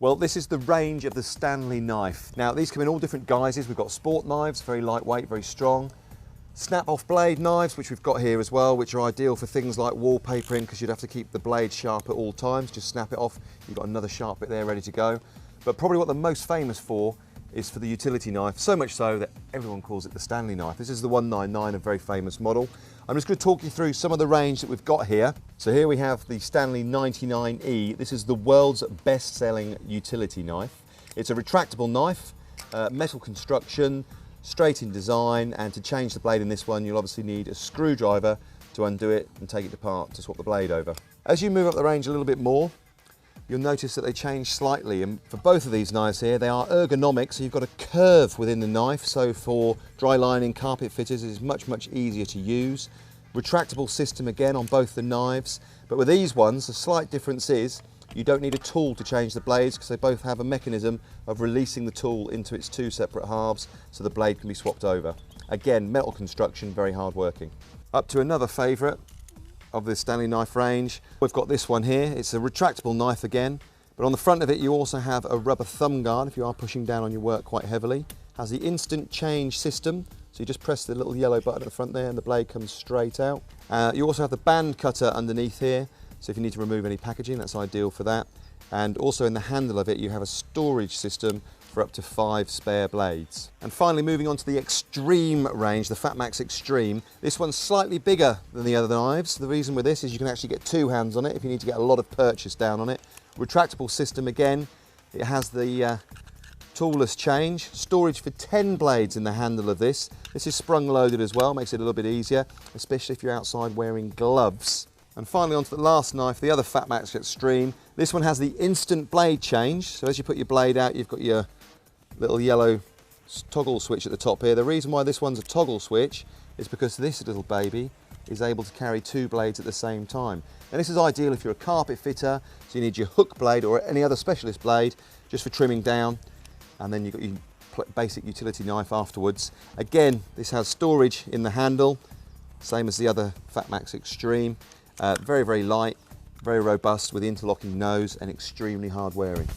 Well, this is the range of the Stanley knife. Now, these come in all different guises. We've got sport knives, very lightweight, very strong. Snap-off blade knives, which we've got here as well, which are ideal for things like wallpapering, because you'd have to keep the blade sharp at all times. Just snap it off, you've got another sharp bit there ready to go. But probably what they're most famous for is for the utility knife, so much so that everyone calls it the Stanley knife. This is the 199, a very famous model. I'm just going to talk you through some of the range that we've got here. So here we have the Stanley 99E. This is the world's best-selling utility knife. It's a retractable knife, metal construction, straight in design, and to change the blade in this one, you'll obviously need a screwdriver to undo it and take it apart to swap the blade over. As you move up the range a little bit more, you'll notice that they change slightly, and for both of these knives here, they are ergonomic, so you've got a curve within the knife, so for dry lining, carpet fitters, it is much easier to use. Retractable system again on both the knives, but with these ones, the slight difference is you don't need a tool to change the blades, because they both have a mechanism of releasing the tool into its two separate halves, so the blade can be swapped over. Again, metal construction, very hard working. Up to another favourite of the Stanley knife range. We've got this one here. It's a retractable knife again, but on the front of it you also have a rubber thumb guard if you are pushing down on your work quite heavily. Has the instant change system, so you just press the little yellow button at the front there and the blade comes straight out. You also have the band cutter underneath here, so if you need to remove any packaging, that's ideal for that. And also in the handle of it you have a storage system for up to 5 spare blades. And finally, moving on to the Extreme range, the Fatmax Extreme. This one's slightly bigger than the other knives. The reason with this is you can actually get 2 hands on it if you need to get a lot of purchase down on it. Retractable system again. It has the toolless change. Storage for 10 blades in the handle of this. This is sprung loaded as well, makes it a little bit easier, especially if you're outside wearing gloves. And finally onto the last knife, the other Fatmax Extreme. This one has the instant blade change. So as you put your blade out, you've got your little yellow toggle switch at the top here. The reason why this one's a toggle switch is because this little baby is able to carry 2 blades at the same time. And this is ideal if you're a carpet fitter, so you need your hook blade or any other specialist blade just for trimming down, and then you've got your basic utility knife afterwards. Again, this has storage in the handle, same as the other Fatmax Extreme. Very light, very robust with interlocking nose and extremely hard wearing.